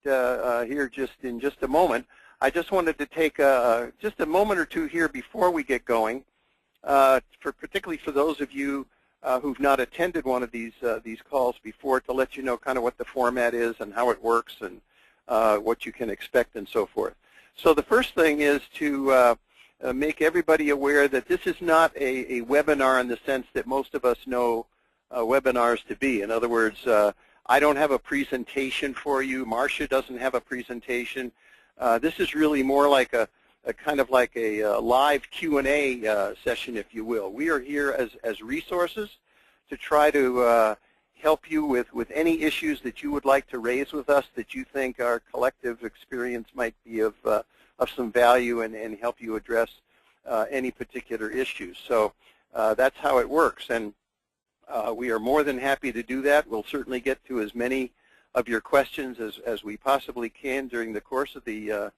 here in just a moment. I just wanted to take just a moment or two here before we get going, particularly for those of you who've not attended one of these calls before, to let you know kind of what the format is and how it works and what you can expect and so forth. So the first thing is to make everybody aware that this is not a webinar in the sense that most of us know webinars to be. In other words, I don't have a presentation for you. Marsha doesn't have a presentation. This is really more like a kind of like a live Q&A session, if you will. We are here as resources to try to help you with any issues that you would like to raise with us that you think our collective experience might be of some value and help you address any particular issues. So that's how it works, and we are more than happy to do that. We'll certainly get to as many of your questions as we possibly can during the course of the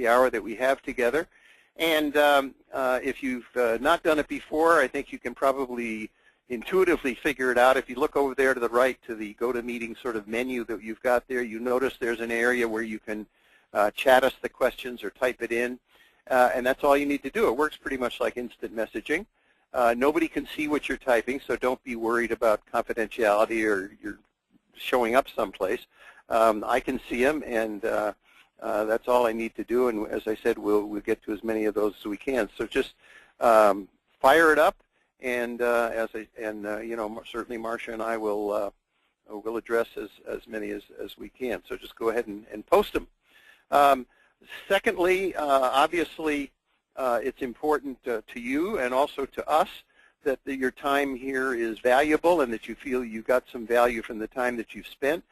hour that we have together. And if you've not done it before, I think you can probably intuitively figure it out. If you look over there to the right to the GoToMeeting sort of menu that you've got there, you notice there's an area where you can chat us the questions or type it in, and that's all you need to do. It works pretty much like instant messaging. Nobody can see what you're typing, so don't be worried about confidentiality or you're showing up someplace. I can see them, and that's all I need to do. And as I said, we'll get to as many of those as we can. So just fire it up, and you know, certainly Marsha and I will address as many as we can. So just go ahead and post them. Secondly, obviously, it's important to you and also to us that your time here is valuable and that you feel you got some value from the time that you've spent.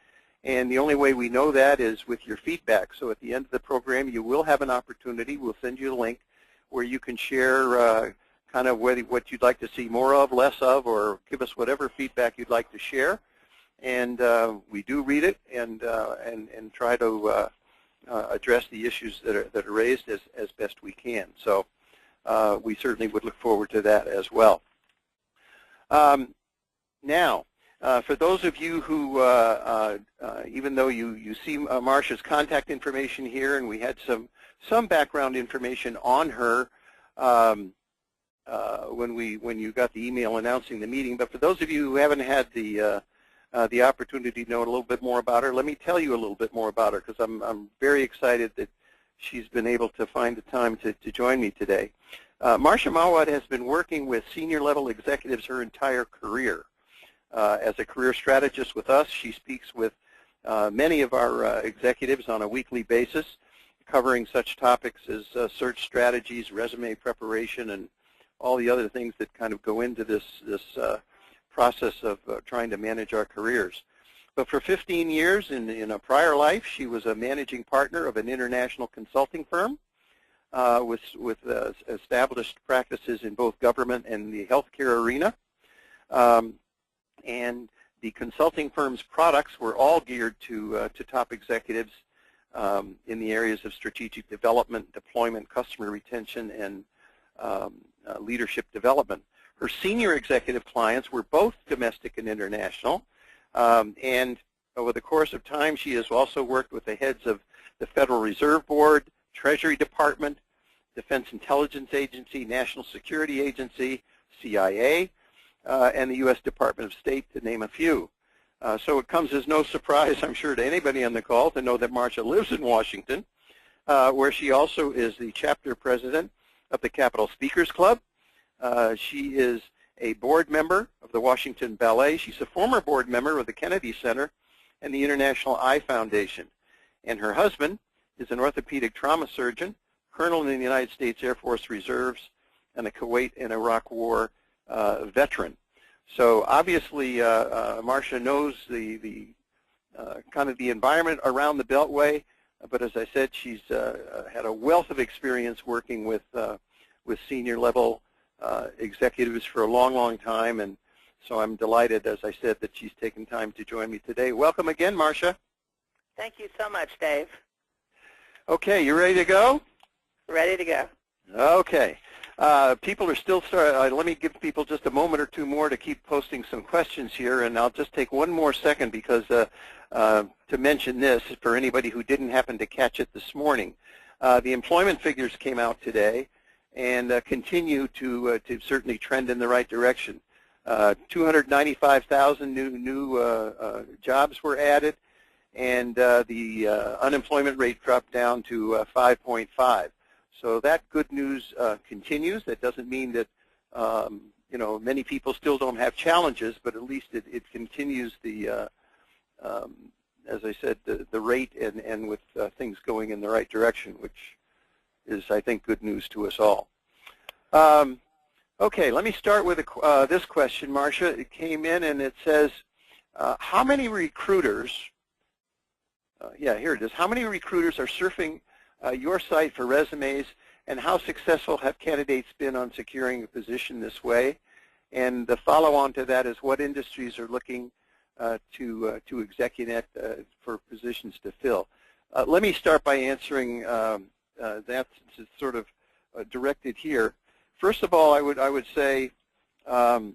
And the only way we know that is with your feedback. So at the end of the program, you will have an opportunity. We'll send you a link where you can share kind of what you'd like to see more of, less of, or give us whatever feedback you'd like to share. And we do read it and try to address the issues that are raised as best we can. So we certainly would look forward to that as well. Now, for those of you who, even though you see Marsha's contact information here, and we had some background information on her when you got the email announcing the meeting, but for those of you who haven't had the opportunity to know a little bit more about her, let me tell you a little bit more about her, because I'm very excited that she's been able to find the time to join me today. Marsha Muawwad has been working with senior-level executives her entire career. As a career strategist with us, she speaks with many of our executives on a weekly basis, covering such topics as search strategies, resume preparation, and all the other things that kind of go into this process of trying to manage our careers. But for 15 years in a prior life, she was a managing partner of an international consulting firm with established practices in both government and the healthcare arena. And the consulting firm's products were all geared to top executives in the areas of strategic development, deployment, customer retention, and leadership development. Her senior executive clients were both domestic and international, and over the course of time, she has also worked with the heads of the Federal Reserve Board, Treasury Department, Defense Intelligence Agency, National Security Agency, CIA, and the U.S. Department of State, to name a few. So it comes as no surprise, I'm sure, to anybody on the call to know that Marsha lives in Washington, where she also is the chapter president of the Capitol Speakers Club. She is a board member of the Washington Ballet. She's a former board member of the Kennedy Center and the International Eye Foundation. And her husband is an orthopedic trauma surgeon, colonel in the United States Air Force Reserves, and a Kuwait and Iraq War veteran. So obviously, Marsha knows the kind of the environment around the Beltway, but as I said, she's had a wealth of experience working with senior level executives for a long, long time, and so I'm delighted, as I said, that she's taken time to join me today. Welcome again, Marsha. Thank you so much, Dave. Okay, you ready to go? Ready to go. Okay. People are still let me give people just a moment or two more to keep posting some questions here, and I'll just take one more second because to mention this for anybody who didn't happen to catch it this morning. The employment figures came out today and continue to certainly trend in the right direction. 295,000 new jobs were added, and the unemployment rate dropped down to 5.5. So that good news continues. That doesn't mean that you know, many people still don't have challenges, but at least it continues the as I said, the rate and with things going in the right direction, which is, I think, good news to us all. Okay, let me start with this question, Marsha. It came in and it says, how many recruiters, yeah, here it is, how many recruiters are surfing your site for resumes, and how successful have candidates been on securing a position this way? And the follow-on to that is what industries are looking to ExecuNet for positions to fill. Let me start by answering that, since it's sort of directed here. First of all, I would say the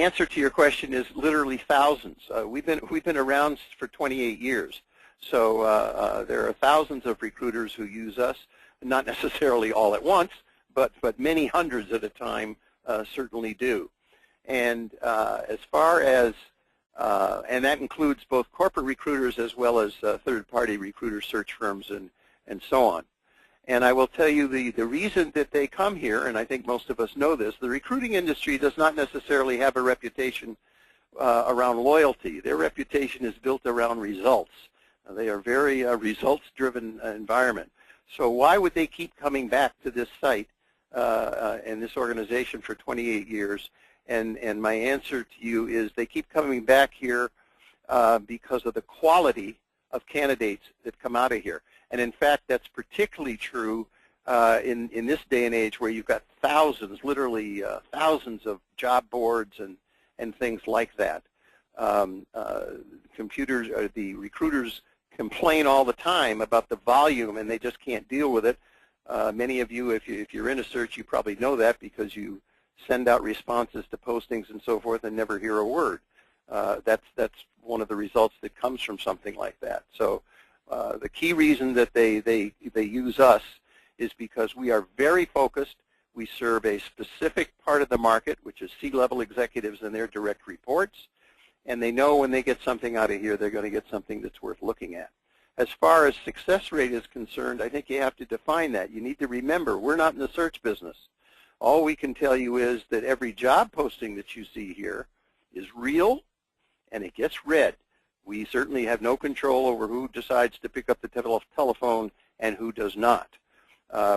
answer to your question is literally thousands. We've been around for 28 years, so there are thousands of recruiters who use us, not necessarily all at once, but many hundreds at a time certainly do. And as far as and that includes both corporate recruiters as well as third-party recruiter search firms and so on. And I will tell you the reason that they come here, and I think most of us know this, the recruiting industry does not necessarily have a reputation around loyalty. Their reputation is built around results. They are very results-driven environment. So why would they keep coming back to this site and this organization for 28 years? And my answer to you is they keep coming back here because of the quality of candidates that come out of here. And in fact, that's particularly true in this day and age where you've got thousands, literally thousands of job boards and things like that. The recruiters complain all the time about the volume, and they just can't deal with it. Many of you, if you're in a search, you probably know that because you send out responses to postings and so forth and never hear a word. That's one of the results that comes from something like that. So the key reason that they use us is because we are very focused. We serve a specific part of the market, which is C-level executives and their direct reports, and they know when they get something out of here, they're going to get something that's worth looking at. As far as success rate is concerned, I think you have to define that. You need to remember, we're not in the search business. All we can tell you is that every job posting that you see here is real, and it gets read. We certainly have no control over who decides to pick up the telephone and who does not,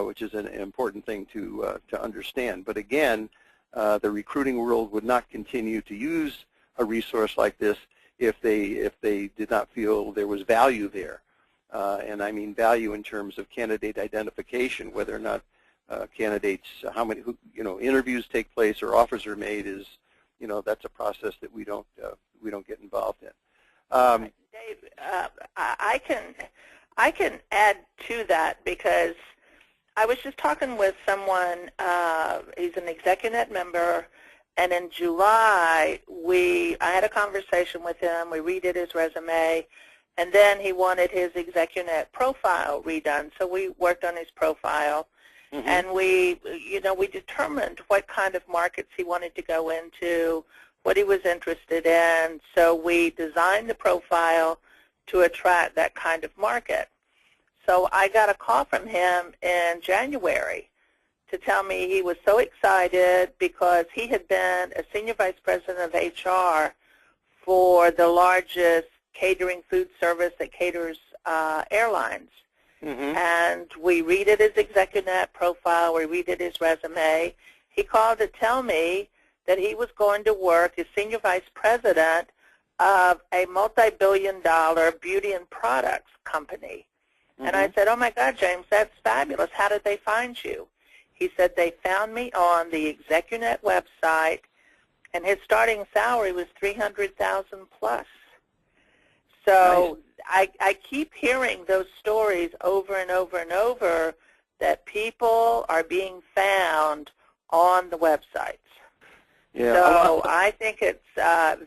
which is an important thing to understand. But again, the recruiting world would not continue to use a resource like this if they did not feel there was value there. And I mean value in terms of candidate identification, whether or not candidates, how many interviews take place or offers are made is, that's a process that we don't get involved in. Dave, I can add to that because I was just talking with someone. He's an ExecuNet member, and in July I had a conversation with him. We redid his resume, and then he wanted his ExecuNet profile redone. So we worked on his profile. Mm-hmm. And we determined what kind of markets he wanted to go into, what he was interested in. So we designed the profile to attract that kind of market. So I got a call from him in January to tell me he was so excited because he had been a senior vice president of HR for the largest catering food service that caters airlines. Mm-hmm. And we redid his ExecuNet profile, we redid his resume. He called to tell me that he was going to work as senior vice president of a multi-billion-dollar beauty and products company. Mm-hmm. And I said, oh my God, James, that's fabulous. How did they find you? He said they found me on the ExecuNet website, and his starting salary was $300,000 plus. So nice. I keep hearing those stories over and over and over that people are being found on the websites. Yeah. So I think it's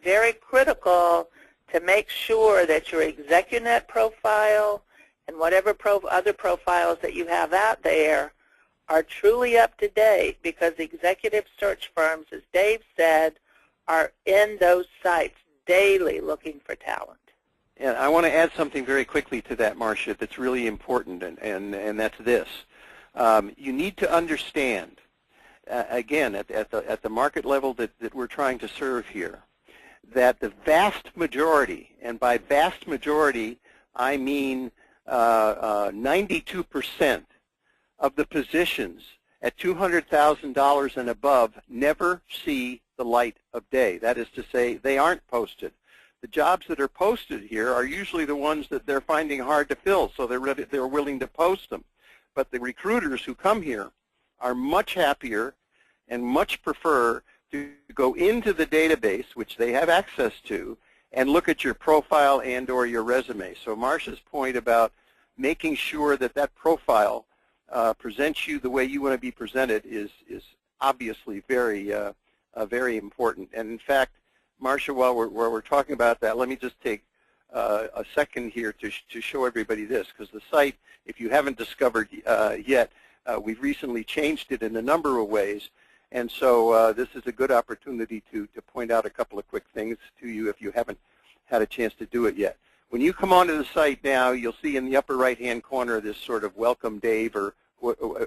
very critical to make sure that your ExecuNet profile and whatever other profiles that you have out there are truly up to date, because executive search firms, as Dave said, are in those sites daily looking for talent. And I want to add something very quickly to that, Marsha, that's really important, and that's this. You need to understand, again, at the market level that we're trying to serve here, that the vast majority, and by vast majority, I mean 92% of the positions at $200,000 and above never see the light of day. That is to say, they aren't posted. The jobs that are posted here are usually the ones that they're finding hard to fill, so they're willing to post them. But the recruiters who come here are much happier and much prefer to go into the database, which they have access to, and look at your profile and or your resume. So Marsha's point about making sure that that profile presents you the way you want to be presented is obviously very important. And in fact, Marsha, while we're talking about that, let me just take a second here to show everybody this, because the site, if you haven't discovered yet, we've recently changed it in a number of ways. And so this is a good opportunity to point out a couple of quick things to you if you haven't had a chance to do it yet. When you come onto the site now, you'll see in the upper right-hand corner this sort of welcome Dave or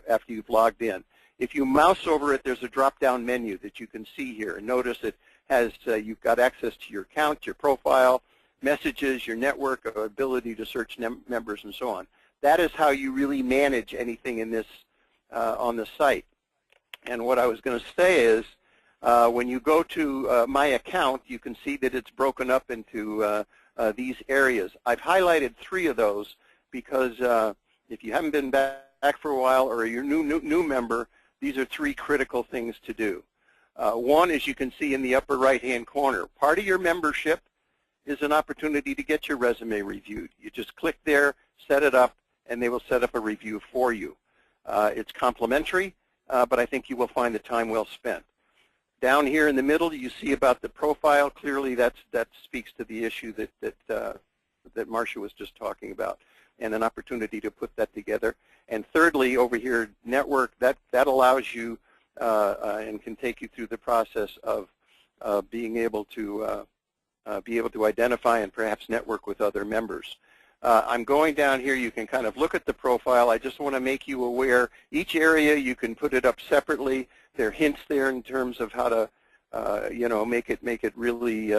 after you've logged in. If you mouse over it, there's a drop-down menu that you can see here. And notice it has, you've got access to your account, your profile, messages, your network, ability to search members, and so on. That is how you really manage anything in this on the site. And what I was going to say is, when you go to My Account, you can see that it's broken up into these areas. I've highlighted 3 of those because if you haven't been back for a while or you're a new member, these are 3 critical things to do. One, as you can see in the upper right-hand corner, part of your membership is an opportunity to get your resume reviewed. You just click there, set it up, and they will set up a review for you. It's complimentary, but I think you will find the time well spent. Down here in the middle, you see about the profile. Clearly, that speaks to the issue that Marsha was just talking about, and an opportunity to put that together. And thirdly, over here, network, that allows you and can take you through the process of being able to identify and perhaps network with other members. I'm going down here. You can kind of look at the profile. I just want to make you aware. Each area, you can put it up separately. There are hints there in terms of how to, make it really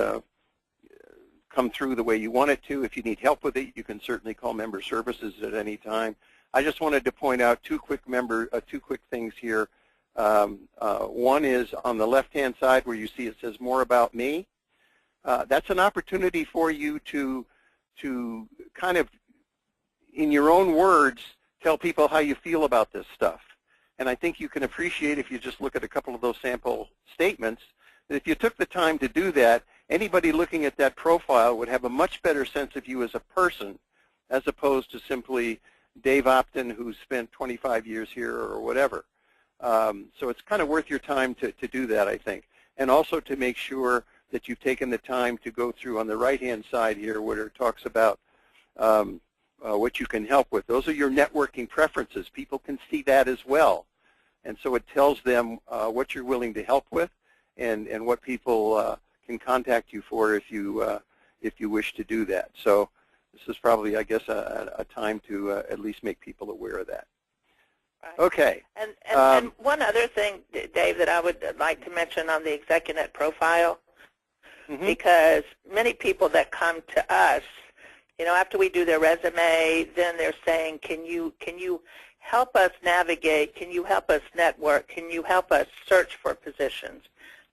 come through the way you want it to. If you need help with it, you can certainly call member services at any time. I just wanted to point out two quick things here. One is on the left-hand side where you see it says More About Me. That's an opportunity for you to kind of, in your own words, tell people how you feel about this stuff. And I think you can appreciate, if you just look at a couple of those sample statements, that if you took the time to do that, anybody looking at that profile would have a much better sense of you as a person, as opposed to simply Dave Opton, who's spent 25 years here or whatever. So it's kind of worth your time to do that, I think. And also to make sure that you've taken the time to go through on the right-hand side here where it talks about what you can help with. Those are your networking preferences. People can see that as well. And so it tells them what you're willing to help with and what people can contact you for if you wish to do that. So this is probably, I guess, a time to at least make people aware of that. Right. Okay. And one other thing, Dave, that I would like to mention on the ExecuNet profile, because many people that come to us, after we do their resume, then they're saying, can you help us navigate? Can you help us network? Can you help us search for positions?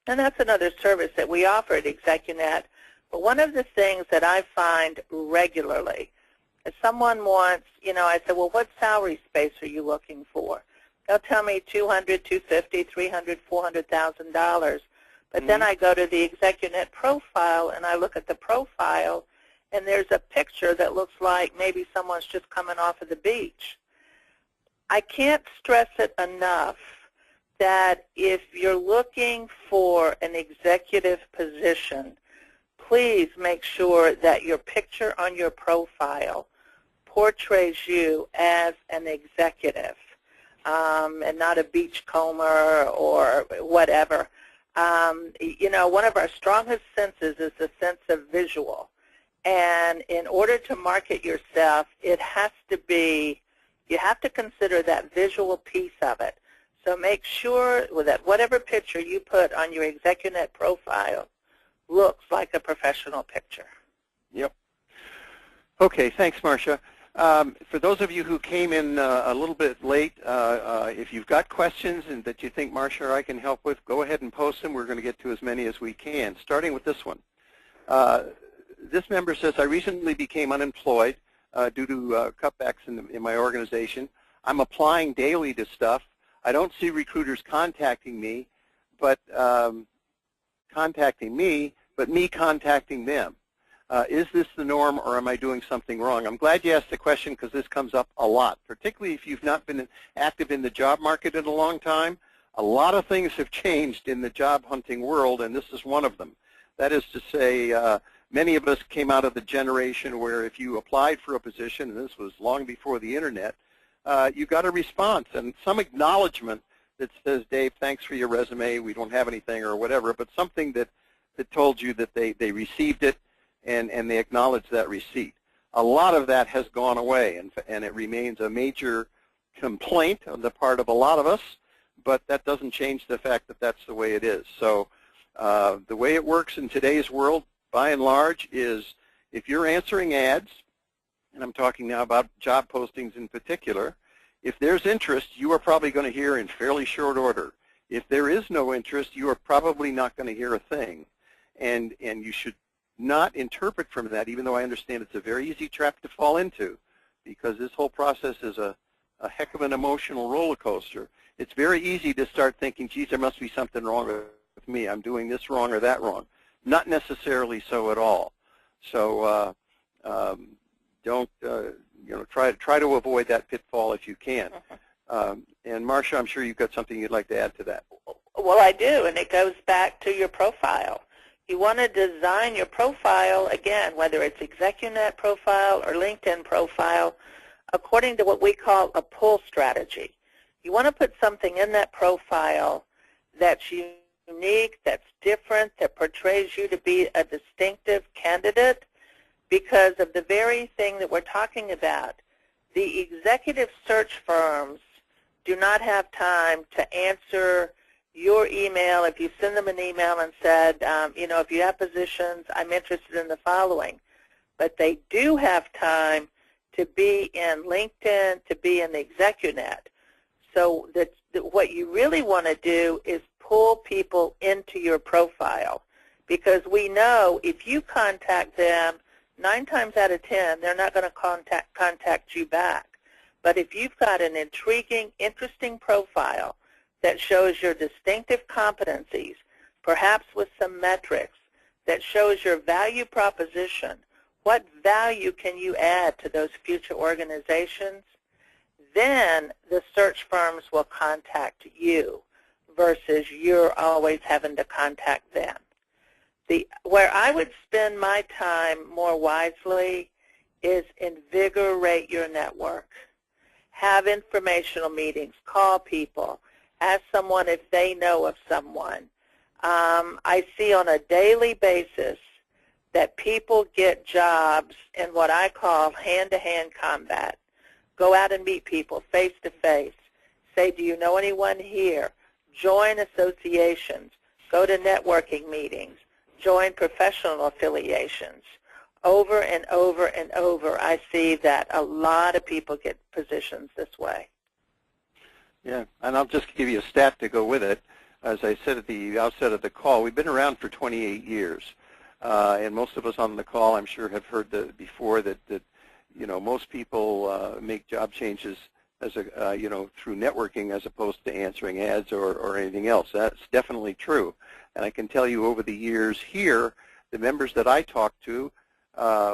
And that's another service that we offer at ExecuNet. But one of the things that I find regularly is someone wants, I said, well, what salary space are you looking for? They'll tell me $200,000, $250,000, $300,000, $400,000. But then I go to the ExecuNet profile and I look at the profile, and there's a picture that looks like maybe someone's just coming off of the beach. I can't stress it enough that if you're looking for an executive position, please make sure that your picture on your profile portrays you as an executive and not a beachcomber or whatever. You know, one of our strongest senses is the sense of visual. And in order to market yourself, it has to be, you have to consider that visual piece of it. So make sure that whatever picture you put on your ExecuNet profile looks like a professional picture. Yep. Okay, thanks, Marsha. For those of you who came in a little bit late, if you've got questions and that you think Marsha or I can help with, go ahead and post them. We're going to get to as many as we can, starting with this one. This member says, I recently became unemployed due to cutbacks in my organization. I'm applying daily to stuff. I don't see recruiters contacting me, but me contacting them. Is this the norm, or am I doing something wrong? I'm glad you asked the question because this comes up a lot, particularly if you've not been active in the job market in a long time. A lot of things have changed in the job hunting world, and this is one of them. That is to say, many of us came out of the generation where if you applied for a position, and this was long before the internet, you got a response and some acknowledgement that says, Dave, thanks for your resume, we don't have anything or whatever, but something that told you that they received it and they acknowledged that receipt. A lot of that has gone away, and it remains a major complaint on the part of a lot of us, but that doesn't change the fact that that's the way it is. So the way it works in today's world, by and large, is if you're answering ads, and I'm talking now about job postings in particular, if there's interest, you are probably going to hear in fairly short order. If there is no interest, you are probably not going to hear a thing. And you should not interpret from that, even though I understand it's a very easy trap to fall into, because this whole process is a heck of an emotional roller coaster. It's very easy to start thinking, geez, there must be something wrong with me. I'm doing this wrong or that wrong. Not necessarily so at all. So don't try to avoid that pitfall if you can. And Marsha, I'm sure you've got something you'd like to add to that. Well, I do, and it goes back to your profile. You want to design your profile, again, whether it's ExecuNet profile or LinkedIn profile, according to what we call a pull strategy. You want to put something in that profile that's unique, that's different, that portrays you to be a distinctive candidate because of the very thing that we're talking about. The executive search firms do not have time to answer your email if you send them an email and said, if you have positions, I'm interested in the following. But they do have time to be in LinkedIn, to be in the ExecuNet. So what you really want to do is pull people into your profile, because we know if you contact them, 9 times out of 10, they're not going to contact you back. But if you've got an intriguing, interesting profile that shows your distinctive competencies, perhaps with some metrics, that shows your value proposition, what value can you add to those future organizations, then the search firms will contact you versus you're always having to contact them. Where I would spend my time more wisely is invigorate your network. Have informational meetings, call people, ask someone if they know of someone. I see on a daily basis that people get jobs in what I call hand-to-hand combat. Go out and meet people face-to-face. Say, do you know anyone here? Join associations. Go to networking meetings. Join professional affiliations. Over and over and over, I see that a lot of people get positions this way. Yeah, and I'll just give you a stat to go with it. As I said at the outset of the call, we've been around for 28 years. And most of us on the call, I'm sure, have heard before that most people make job changes as through networking as opposed to answering ads or anything else. That's definitely true. And I can tell you over the years here, the members that I talk to,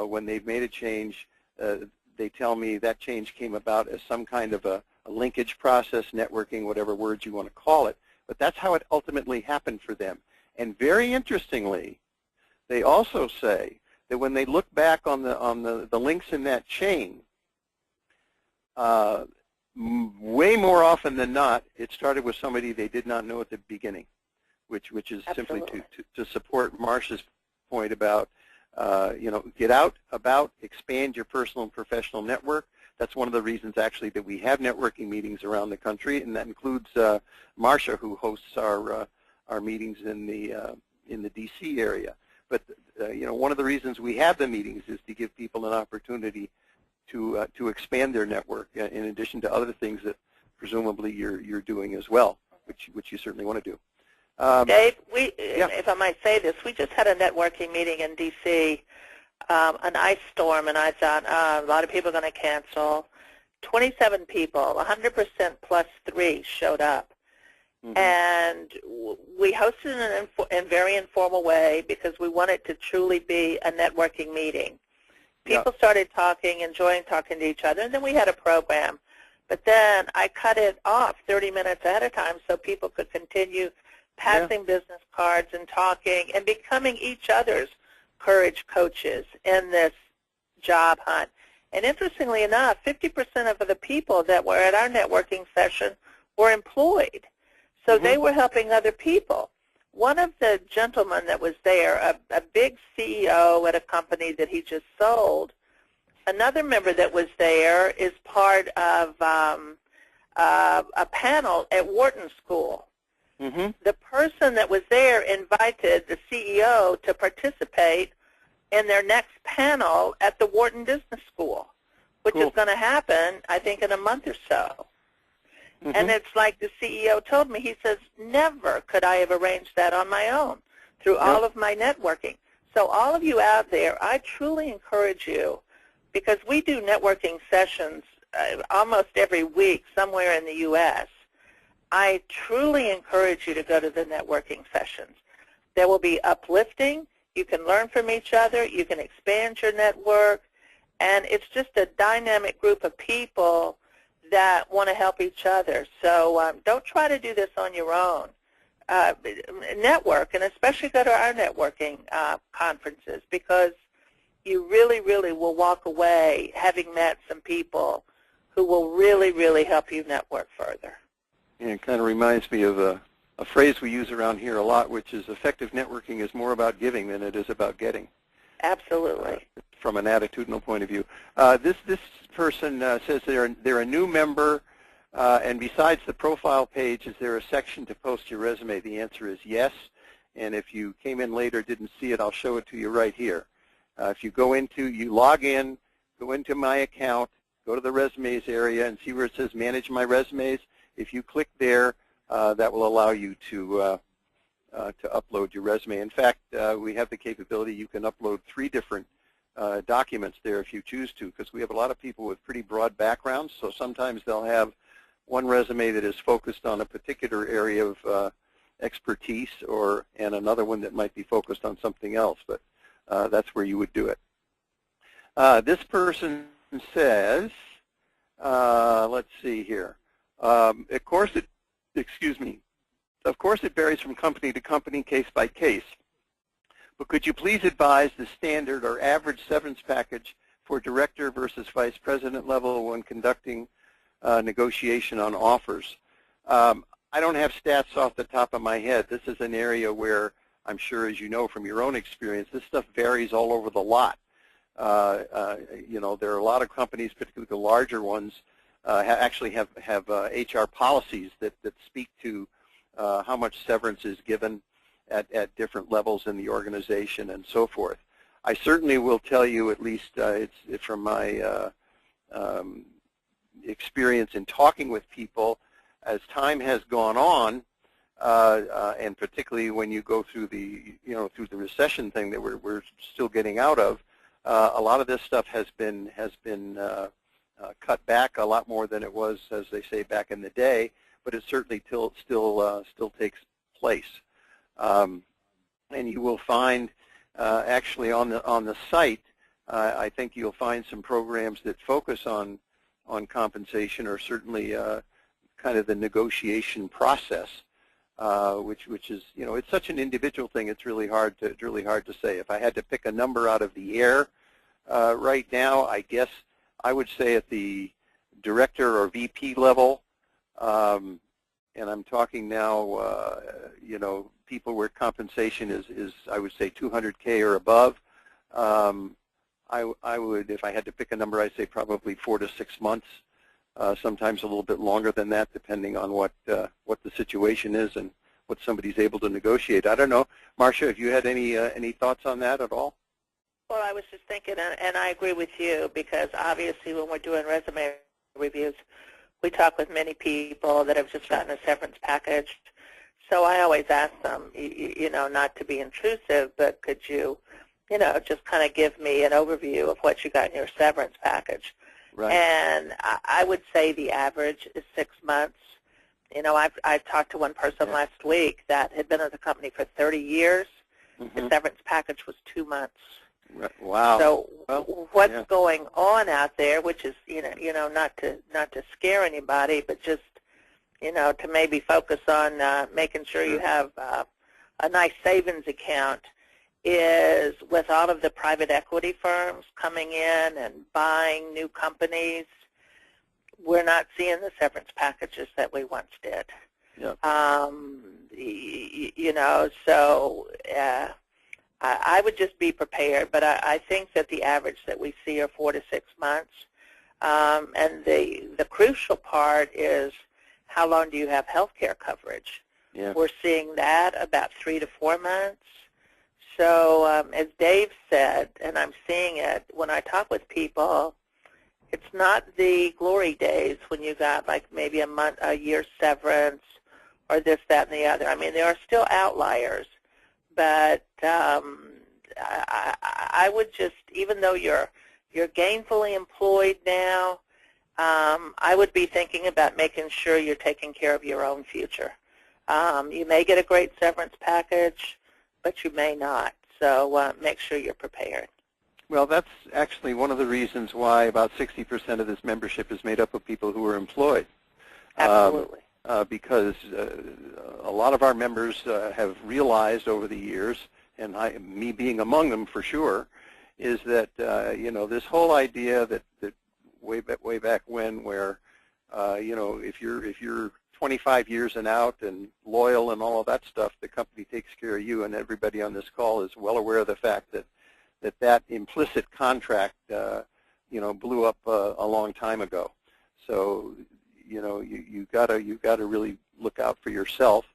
when they've made a change, they tell me that change came about as some kind of a linkage process, networking, whatever words you want to call it. But that's how it ultimately happened for them. And very interestingly, they also say that when they look back on the links in that chain, way more often than not, it started with somebody they did not know at the beginning, which is Absolutely. simply to support Marsha's point about, get out, expand your personal and professional network. That's one of the reasons, actually, that we have networking meetings around the country, and that includes Marsha, who hosts our meetings in the D.C. area. But one of the reasons we have the meetings is to give people an opportunity to expand their network, in addition to other things that presumably you're doing as well, which you certainly want to do. Dave, Yeah. if I might say this, we just had a networking meeting in D.C., an ice storm, and I thought, a lot of people are going to cancel. 27 people, 100% plus 3 showed up. Mm-hmm. And we hosted it in a very informal way because we wanted it to truly be a networking meeting. People started talking, enjoying talking to each other, and then we had a program. But then I cut it off 30 minutes at a time so people could continue passing business cards and talking and becoming each other's courage coaches in this job hunt. And interestingly enough, 50% of the people that were at our networking session were employed. So they were helping other people. One of the gentlemen that was there, a big CEO at a company that he just sold, another member that was there is part of a panel at Wharton School. The person that was there invited the CEO to participate in their next panel at the Wharton Business School, which is going to happen, I think, in a month or so. And it's like the CEO told me, he says, never could I have arranged that on my own through all of my networking. So all of you out there, I truly encourage you, because we do networking sessions almost every week somewhere in the U.S., I truly encourage you to go to the networking sessions. There will be uplifting. You can learn from each other. You can expand your network. And it's just a dynamic group of people that want to help each other. So don't try to do this on your own. Network, and especially go to our networking conferences, because you really, really will walk away having met some people who will really, really help you network further. Yeah, it kind of reminds me of a phrase we use around here a lot, which is effective networking is more about giving than it is about getting. Absolutely. From an attitudinal point of view. This person says they're a new member, and besides the profile page, is there a section to post your resume? The answer is yes. And if you came in later, didn't see it, I'll show it to you right here. If you log in, go into my account, go to the resumes area, and see where it says manage my resumes. If you click there, that will allow you to upload your resume. In fact, we have the capability you can upload 3 different documents there if you choose to, because we have a lot of people with pretty broad backgrounds, so sometimes they'll have one resume that is focused on a particular area of expertise, and another one that might be focused on something else, but that's where you would do it. This person says, let's see here, of course it varies from company to company, case by case. But could you please advise the standard or average severance package for director versus vice president level when conducting negotiation on offers? I don't have stats off the top of my head. This is an area where I'm sure, as you know from your own experience, this stuff varies all over the lot. There are a lot of companies, particularly the larger ones, actually have HR policies that speak to how much severance is given at different levels in the organization and so forth. I certainly will tell you, at least it's from my experience in talking with people, as time has gone on, and particularly when you go through the recession thing that we're still getting out of, a lot of this stuff has been cut back a lot more than it was, as they say, back in the day. But it certainly still takes place. And you will find, actually on the site, I think you'll find some programs that focus on compensation, or certainly kind of the negotiation process, which is, it's such an individual thing. It's really hard to say. If I had to pick a number out of the air right now, I guess I would say at the director or VP level, and I'm talking now, people where compensation is I would say 200K or above. I would, if I had to pick a number, I'd say probably 4 to 6 months. Sometimes a little bit longer than that, depending on what the situation is and what somebody's able to negotiate. I don't know, Marsha, have you had any thoughts on that at all? Well, I was just thinking, and I agree with you, because obviously when we're doing resume reviews, we talk with many people that have just gotten a severance package. So I always ask them, not to be intrusive, but could you, just kind of give me an overview of what you got in your severance package. Right. And I would say the average is 6 months. I talked to one person last week that had been at the company for 30 years. Mm-hmm. The severance package was 2 months. Wow. So what's going on out there, which is, not to scare anybody, but just, to maybe focus on making sure you have a nice savings account, is with all of the private equity firms coming in and buying new companies, we're not seeing the severance packages that we once did. Yep. So I would just be prepared, but I think that the average that we see are 4 to 6 months. And the crucial part is, how long do you have health care coverage? Yeah. We're seeing that about 3 to 4 months. So as Dave said, and I'm seeing it when I talk with people, it's not the glory days when you got like maybe a year severance or this, that, and the other. I mean, there are still outliers, but I would just, even though you're gainfully employed now, I would be thinking about making sure you're taking care of your own future. You may get a great severance package, but you may not. So make sure you're prepared. Well, that's actually one of the reasons why about 60% of this membership is made up of people who are employed. Absolutely. Because a lot of our members have realized over the years, and me being among them for sure, is that this whole idea that way back when, where if you're 25 years and out and loyal and all of that stuff, the company takes care of you, and everybody on this call is well aware of the fact that implicit contract blew up a long time ago. So you gotta really look out for yourself,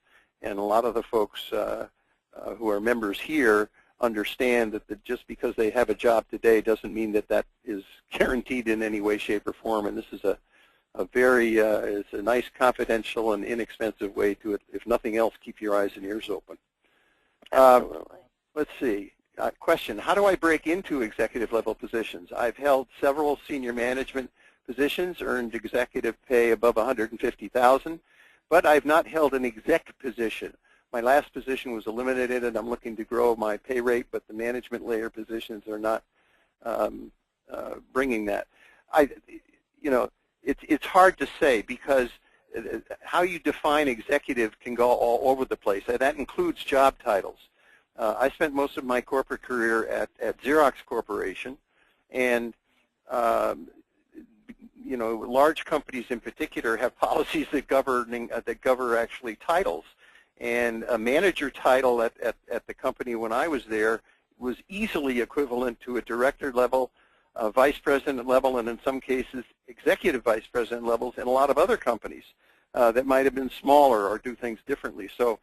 and a lot of the folks who are members here understand that just because they have a job today doesn't mean that is guaranteed in any way, shape, or form. And this is a very it's a nice, confidential, and inexpensive way to, if nothing else, keep your eyes and ears open. Absolutely. Let's see. Question: how do I break into executive level positions? I've held several senior management positions, earned executive pay above $150,000, but I've not held an exec position. My last position was eliminated, and I'm looking to grow my pay rate, but the management layer positions are not bringing that. It's hard to say, because how you define executive can go all over the place. That includes job titles. I spent most of my corporate career at Xerox Corporation, and large companies in particular have policies that govern actually titles. And a manager title at the company when I was there was easily equivalent to a director level, vice president level, and in some cases executive vice president levels in a lot of other companies that might have been smaller or do things differently. So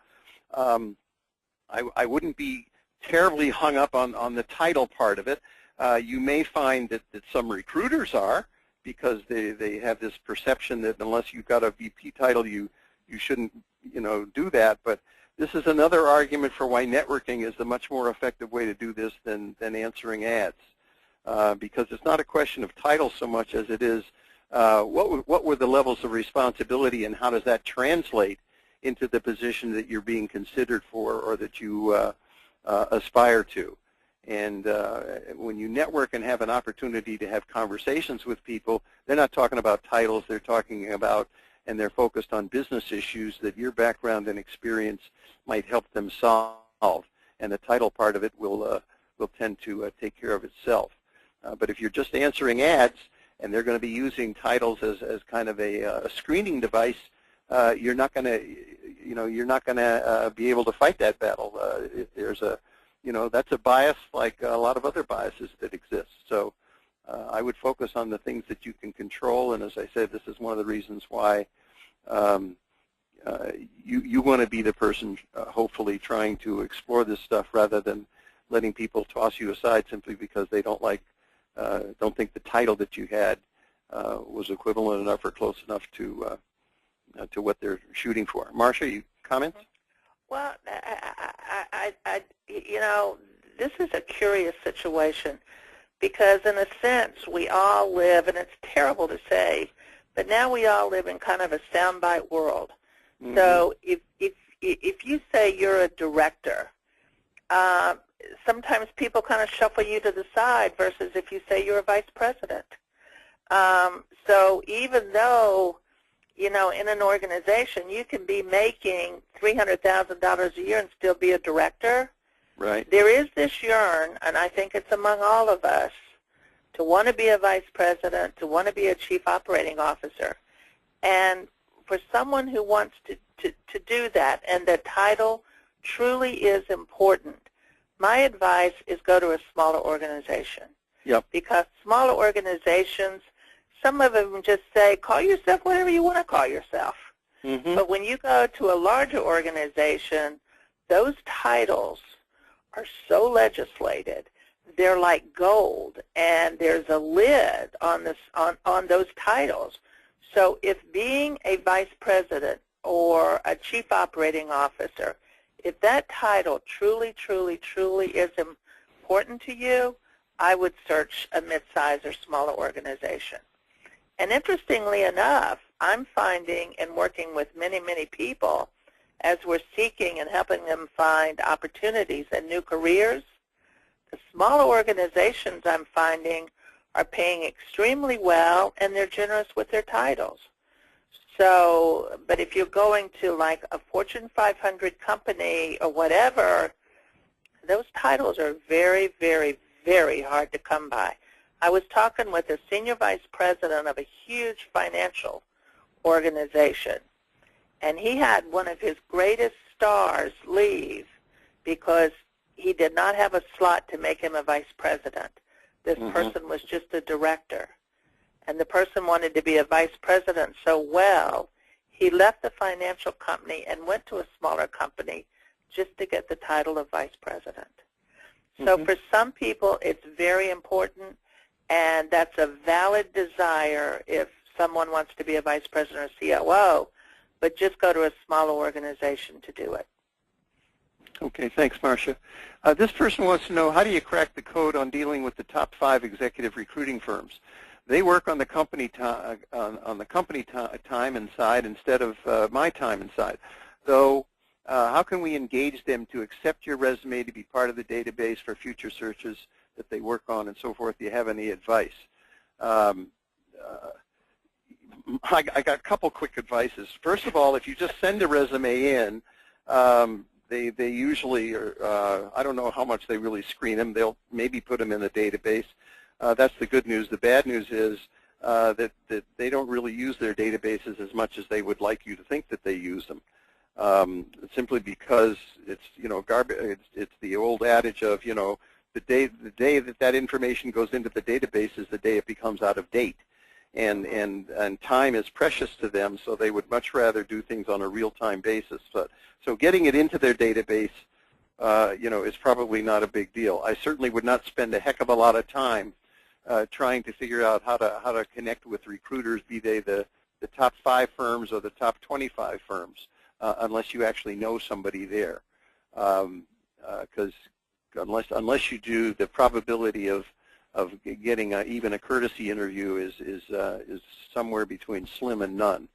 I wouldn't be terribly hung up on the title part of it. You may find that some recruiters are, because they have this perception that unless you've got a VP title, you shouldn't do that. But this is another argument for why networking is a much more effective way to do this than answering ads, because it's not a question of title so much as it is what were the levels of responsibility, and how does that translate into the position that you're being considered for or that you aspire to. And when you network and have an opportunity to have conversations with people, they're not talking about titles, they're talking about, and they're focused on business issues that your background and experience might help them solve. And the title part of it will tend to take care of itself. But if you're just answering ads and they're going to be using titles as kind of a screening device, you're not going to, you're not going to be able to fight that battle. There's a, that's a bias like a lot of other biases that exist. So I would focus on the things that you can control. And as I said, this is one of the reasons why you want to be the person, hopefully, trying to explore this stuff rather than letting people toss you aside simply because they don't think the title that you had was equivalent enough or close enough to what they're shooting for. Marsha, you comments? Well, this is a curious situation because in a sense we all live, and it's terrible to say, but now we all live in kind of a soundbite world. Mm-hmm. So if you say you're a director, sometimes people kind of shuffle you to the side versus if you say you're a vice president. So even though, in an organization you can be making $300,000 a year and still be a director, right? There is this yearn, and I think it's among all of us, to want to be a vice president, to want to be a chief operating officer. And for someone who wants to do that, and the title truly is important, my advice is go to a smaller organization. Yep. Because smaller organizations, some of them just say, call yourself whatever you want to call yourself. Mm-hmm. But when you go to a larger organization, those titles are so legislated. They're like gold, and there's a lid on those titles. So if being a vice president or a chief operating officer, if that title truly, truly, truly is important to you, I would search a mid-size or smaller organization. And interestingly enough, I'm finding in working with many, many people, as we're seeking and helping them find opportunities and new careers, the smaller organizations I'm finding are paying extremely well, and they're generous with their titles. So, but if you're going to like a Fortune 500 company or whatever, those titles are very, very, very hard to come by. I was talking with a senior vice president of a huge financial organization, and he had one of his greatest stars leave because he did not have a slot to make him a vice president. This mm-hmm. person was just a director. And the person wanted to be a vice president so well, he left the financial company and went to a smaller company just to get the title of vice president. Mm-hmm. So for some people, it's very important, and that's a valid desire if someone wants to be a vice president or COO, but just go to a smaller organization to do it. Okay, thanks, Marsha. This person wants to know, how do you crack the code on dealing with the top 5 executive recruiting firms? They work on the company time inside instead of my time inside. Though, how can we engage them to accept your resume to be part of the database for future searches that they work on and so forth? Do you have any advice? I got a couple quick advices. First of all, if you just send a resume in, they usually are, I don't know how much they really screen them. They'll maybe put them in the database. That's the good news. The bad news is that they don't really use their databases as much as they would like you to think that they use them. Simply because it's garbage. It's the old adage of the day that information goes into the database is the day it becomes out of date, and time is precious to them. So they would much rather do things on a real-time basis. So getting it into their database, is probably not a big deal. I certainly would not spend a heck of a lot of time trying to figure out how to connect with recruiters, be they the top 5 firms or the top 25 firms, unless you actually know somebody there. Because unless you do, the probability of getting even a courtesy interview is somewhere between slim and none.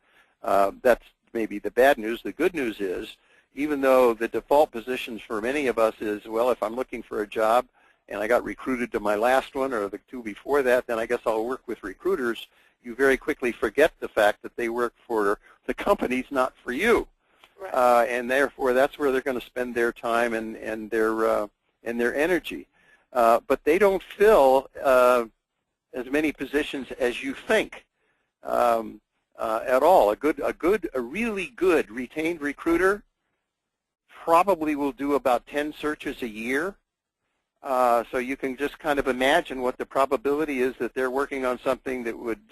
That's maybe the bad news. The good news is, even though the default positions for many of us is, well, if I'm looking for a job and I got recruited to my last one or the two before that, then I guess I'll work with recruiters. You very quickly forget the fact that they work for the companies, not for you. Right. And therefore, that's where they're going to spend their time and their energy. But they don't fill as many positions as you think at all. A really good retained recruiter probably will do about 10 searches a year. So you can just kind of imagine what the probability is that they're working on something that would,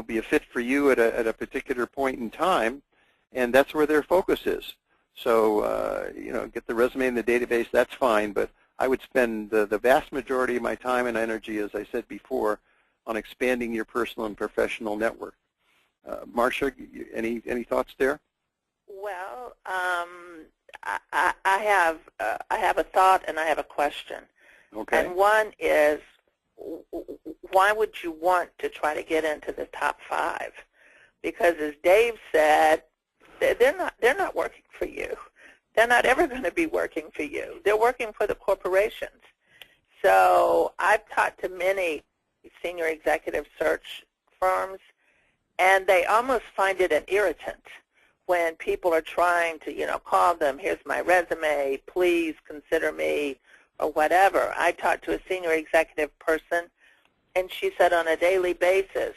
be a fit for you at a particular point in time, and that's where their focus is. So, get the resume in the database, that's fine, but I would spend the vast majority of my time and energy, as I said before, on expanding your personal and professional network. Marsha, any thoughts there? Well, I have a thought and I have a question. Okay. And one is, why would you want to try to get into the top 5? Because as Dave said, they're not working for you. They're not ever going to be working for you. They're working for the corporations. So I've talked to many senior executive search firms, and they almost find it an irritant when people are trying to, call them, here's my resume, please consider me, or whatever. I talked to a senior executive person, and she said on a daily basis,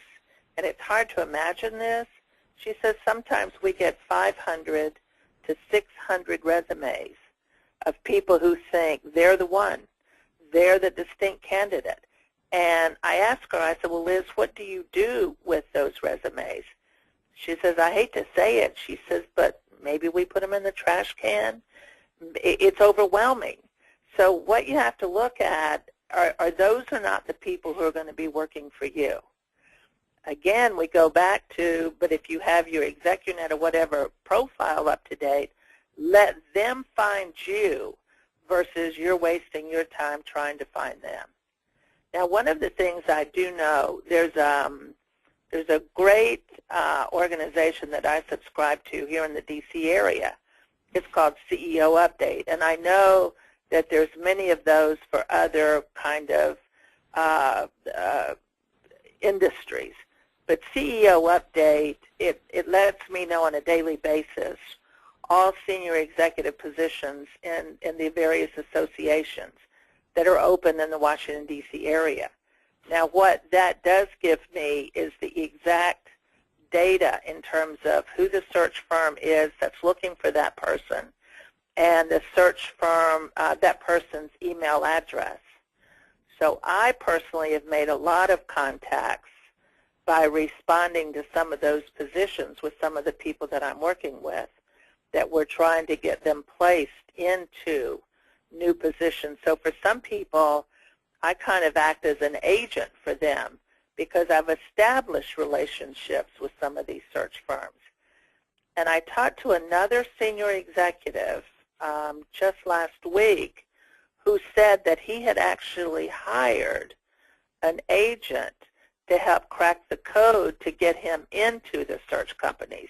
and it's hard to imagine this, she says sometimes we get 500 to 600 resumes of people who think they're the one, they're the distinct candidate. And I asked her, I said, well, Liz, what do you do with those resumes? She says, I hate to say it. She says, but maybe we put them in the trash can. It's overwhelming. So what you have to look at are those are not the people who are going to be working for you. Again, we go back to, but if you have your ExecuNet or whatever profile up to date, let them find you versus you're wasting your time trying to find them. Now, one of the things I do know, there's a great organization that I subscribe to here in the D.C. area. It's called CEO Update, and I know that there's many of those for other kind of industries. But CEO Update, it lets me know on a daily basis all senior executive positions in the various associations that are open in the Washington, D.C. area. Now, what that does give me is the exact data in terms of who the search firm is that's looking for that person and the search firm, that person's email address. So I personally have made a lot of contacts by responding to some of those positions with some of the people that I'm working with that we're trying to get them placed into new positions. So for some people, I kind of act as an agent for them because I've established relationships with some of these search firms. And I talked to another senior executive just last week who said that he had actually hired an agent to help crack the code to get him into the search companies.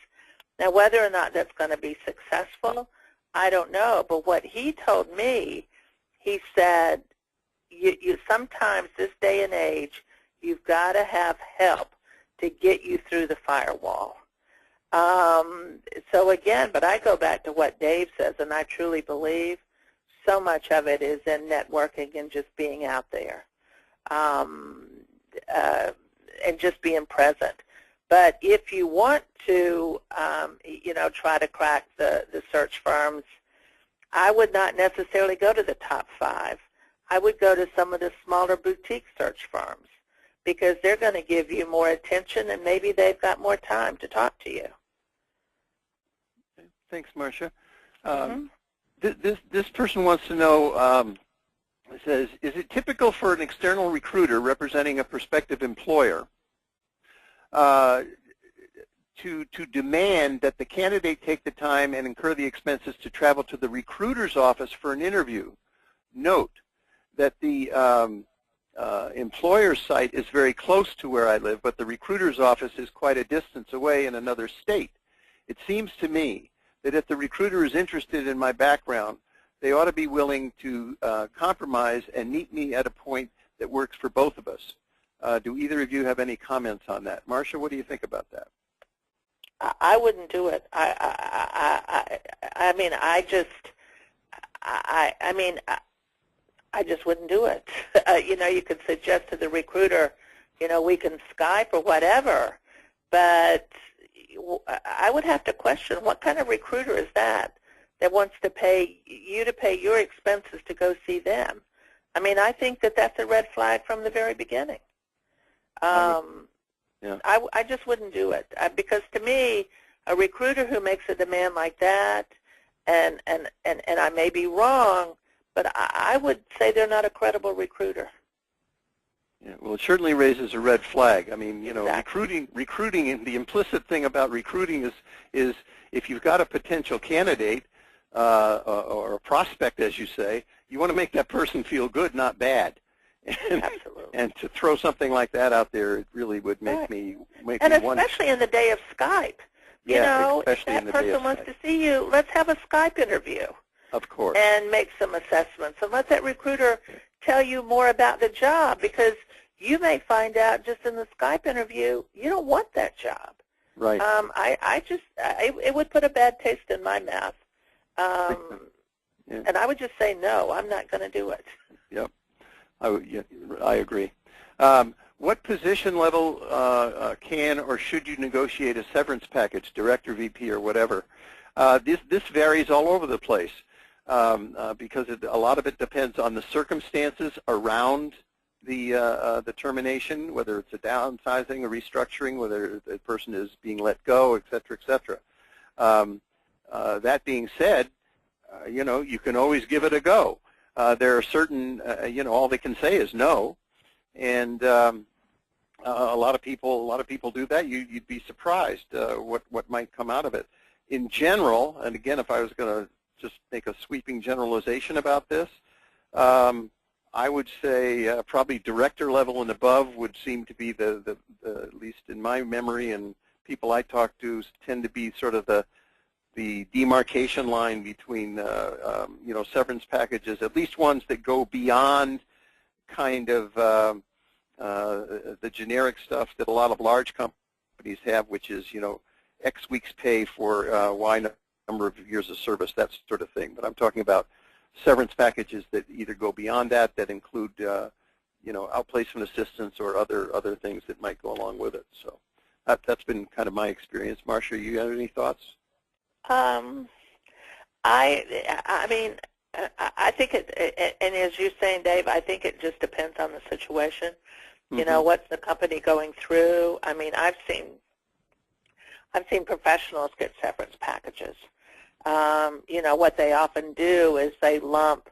Now, whether or not that's going to be successful, I don't know. But what he told me, he said, you sometimes, this day and age, you've got to have help to get you through the firewall. So again, but I go back to what Dave says, and I truly believe so much of it is in networking and just being out there and just being present. But if you want to, try to crack the search firms, I would not necessarily go to the top 5. I would go to some of the smaller boutique search firms because they're going to give you more attention and maybe they've got more time to talk to you. Thanks, Marsha. This person wants to know, it says, is it typical for an external recruiter representing a prospective employer to demand that the candidate take the time and incur the expenses to travel to the recruiter's office for an interview? Note that the employer's site is very close to where I live, but the recruiter's office is quite a distance away in another state. It seems to me that if the recruiter is interested in my background, they ought to be willing to compromise and meet me at a point that works for both of us. Do either of you have any comments on that? Marsha, what do you think about that? I wouldn't do it. I mean, I just wouldn't do it. You know, you could suggest to the recruiter, you know, we can Skype or whatever, but I would have to question what kind of recruiter is that wants to pay you to pay your expenses to go see them. I mean, I think that that's a red flag from the very beginning. Yeah. I just wouldn't do it because to me, a recruiter who makes a demand like that, and I may be wrong, but I would say they're not a credible recruiter. Yeah, well, it certainly raises a red flag. I mean, you know, Exactly. recruiting, and the implicit thing about recruiting is if you've got a potential candidate or a prospect, as you say, you want to make that person feel good, not bad. Absolutely. And to throw something like that out there, it really would make me and me wonder. especially in the day of Skype. You Yeah, know, if especially in that the day person of wants Skype. to see you, let's have a Skype interview. Of course. And make some assessments. And let that recruiter tell you more about the job, because you may find out just in the Skype interview you don't want that job. Right. It would put a bad taste in my mouth. Yeah. And I would just say, no, I'm not going to do it. Yep. I agree. What position level can or should you negotiate a severance package, director, VP, or whatever? This varies all over the place because a lot of it depends on the circumstances around the termination, whether it's a downsizing, a restructuring, whether the person is being let go, et cetera, et cetera. That being said, you know, you can always give it a go. There are certain, you know, all they can say is no, and a lot of people do that. You'd be surprised what might come out of it. In general, and again, if I was going to just make a sweeping generalization about this, I would say probably director level and above would seem to be the at least in my memory, and people I talk to tend to be sort of the demarcation line between you know, severance packages, at least ones that go beyond kind of the generic stuff that a lot of large companies have, which is, you know, X weeks pay for Y number of years of service, that sort of thing. But I'm talking about severance packages that either go beyond that include you know, outplacement assistance or other things that might go along with it. So that's been kind of my experience. Marsha, you have any thoughts? I mean, I think it, and as you're saying, Dave, I think it just depends on the situation. You know, what's the company going through? I mean, I've seen professionals get severance packages. You know, what they often do is they lump,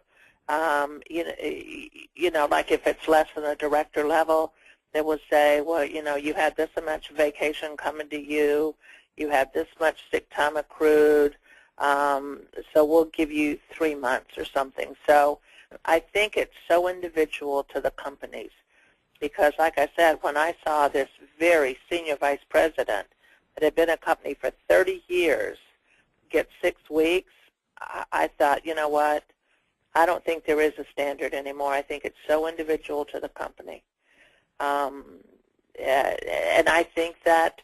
you know, like if it's less than a director level, they will say, well, you know, you had this much vacation coming to you, you had this much sick time accrued, so we'll give you 3 months or something. So I think it's so individual to the companies because, like I said, when I saw this very senior vice president that had been a company for 30 years get 6 weeks, I thought, you know what, I don't think there is a standard anymore. I think it's so individual to the company. And I think that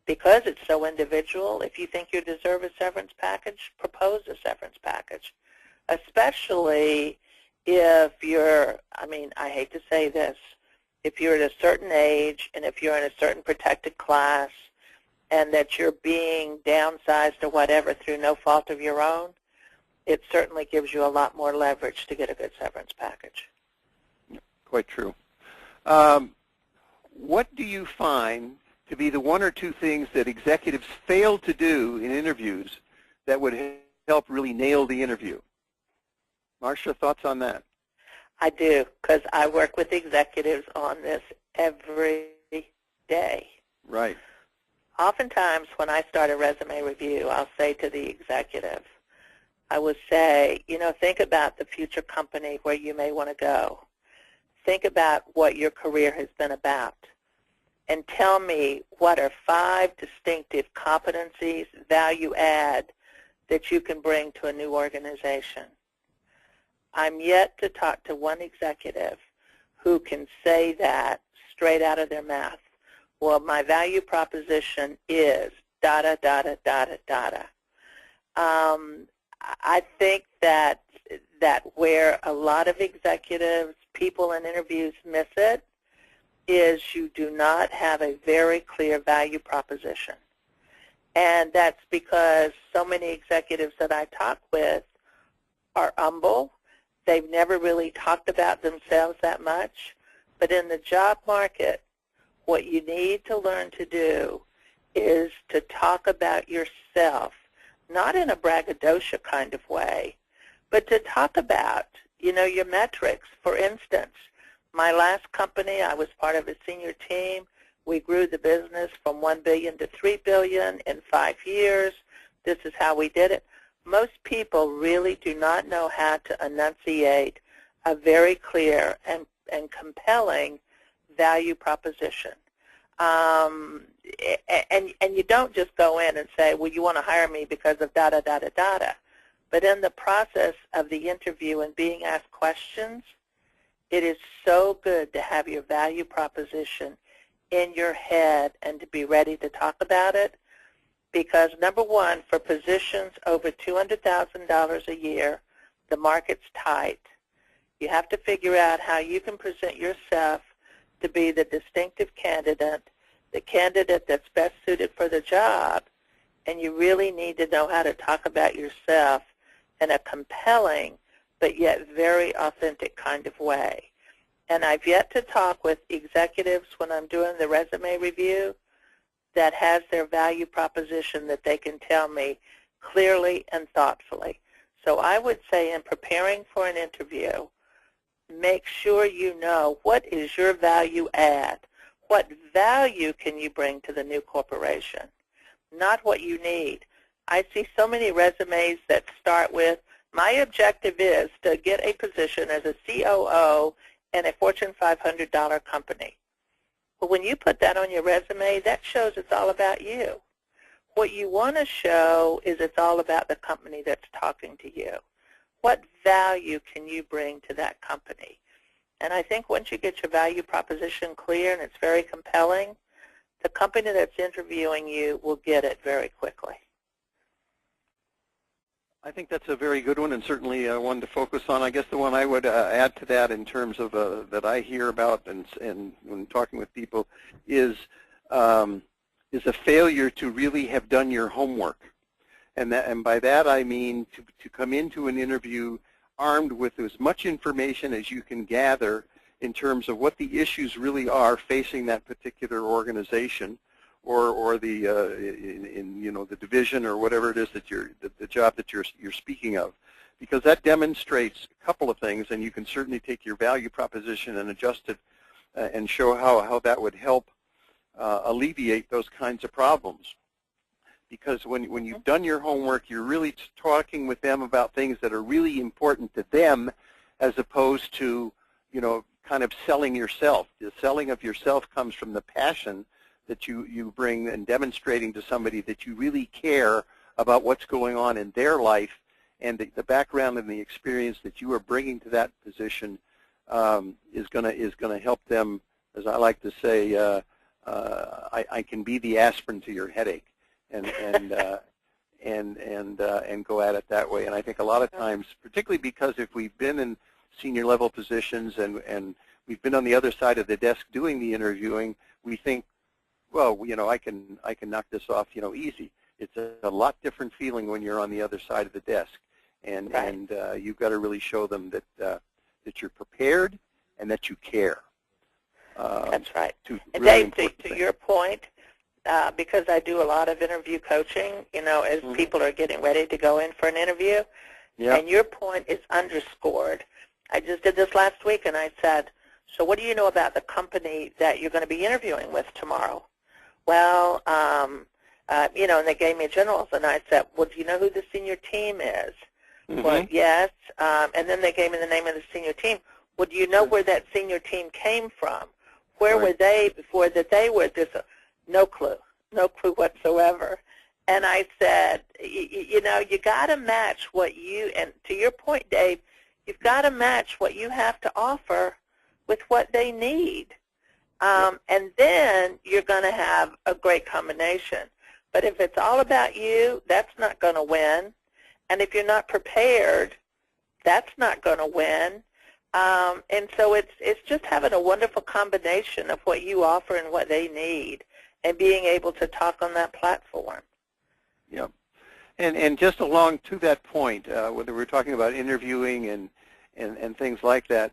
because it's so individual, if you think you deserve a severance package, propose a severance package, especially if you're, I mean, I hate to say this, if you're at a certain age and if you're in a certain protected class and that you're being downsized or whatever through no fault of your own, it certainly gives you a lot more leverage to get a good severance package. Quite true. What do you find to be the 1 or 2 things that executives fail to do in interviews that would help really nail the interview? Marsha, thoughts on that? I do, because I work with executives on this every day. Right. Oftentimes when I start a resume review, I'll say to the executive, I would say, you know, think about the future company where you may want to go. Think about what your career has been about. And tell me what are 5 distinctive competencies, value add, that you can bring to a new organization. I'm yet to talk to one executive who can say that straight out of their mouth. Well, my value proposition is da-da, da-da, da-da, da-da. I think that where a lot of executives, people in interviews miss it is you do not have a very clear value proposition. And that's because so many executives that I talk with are humble. They've never really talked about themselves that much. But in the job market, what you need to learn to do is to talk about yourself, not in a braggadocio kind of way, but to talk about, your metrics. For instance, my last company, I was part of a senior team. We grew the business from $1 billion to $3 billion in 5 years. This is how we did it. Most people really do not know how to enunciate a very clear and compelling value proposition. And you don't just go in and say, well, you want to hire me because of da-da, da-da, da-da. But in the process of the interview and being asked questions, it is so good to have your value proposition in your head and to be ready to talk about it. Because number one, for positions over $200,000 a year, the market's tight. You have to figure out how you can present yourself to be the distinctive candidate, the candidate that's best suited for the job, and you really need to know how to talk about yourself in a compelling but yet very authentic kind of way. And I've yet to talk with executives when I'm doing the resume review that has their value proposition that they can tell me clearly and thoughtfully. So I would say in preparing for an interview, make sure you know what is your value add. What value can you bring to the new corporation? Not what you need. I see so many resumes that start with, my objective is to get a position as a COO in a Fortune 500 company. But when you put that on your resume, that shows it's all about you. What you want to show is it's all about the company that's talking to you. What value can you bring to that company? And I think once you get your value proposition clear and it's very compelling, the company that's interviewing you will get it very quickly. I think that's a very good one, and certainly one to focus on. I guess the one I would add to that in terms of that I hear about and when talking with people is a failure to really have done your homework. And by that I mean to come into an interview armed with as much information as you can gather in terms of what the issues really are facing that particular organization, or the the division or whatever it is that the job that you're speaking of, because that demonstrates a couple of things, and you can certainly take your value proposition and adjust it and show how that would help alleviate those kinds of problems. Because when you've done your homework, you're really talking with them about things that are really important to them, as opposed to kind of selling yourself. The selling of yourself comes from the passion that you bring and demonstrating to somebody that you really care about what's going on in their life, and the background and the experience that you are bringing to that position is going to help them, as I like to say, I can be the aspirin to your headache, and go at it that way. And I think a lot of times, particularly because if we've been in senior level positions and we've been on the other side of the desk doing the interviewing, we think, well, I can knock this off, easy. It's a lot different feeling when you're on the other side of the desk, and right. and you've got to really show them that you're prepared and that you care. That's right. And really Dave, to your point, because I do a lot of interview coaching, as people are getting ready to go in for an interview, and your point is underscored. I just did this last week, and I said, so what do you know about the company that you're going to be interviewing with tomorrow? Well, and they gave me generals, and I said, well, do you know who the senior team is? Well, yes, and then they gave me the name of the senior team. Well, do you know where that senior team came from? Where were they before that they were this? No clue whatsoever. And I said, you got to match what you, and to your point, Dave, You've got to match what you have to offer with what they need. And then you're going to have a great combination. But if it's all about you, that's not going to win. And if you're not prepared, that's not going to win. And so it's just having a wonderful combination of what you offer and what they need, and being able to talk on that platform. Yeah. And just along to that point, whether we're talking about interviewing and things like that,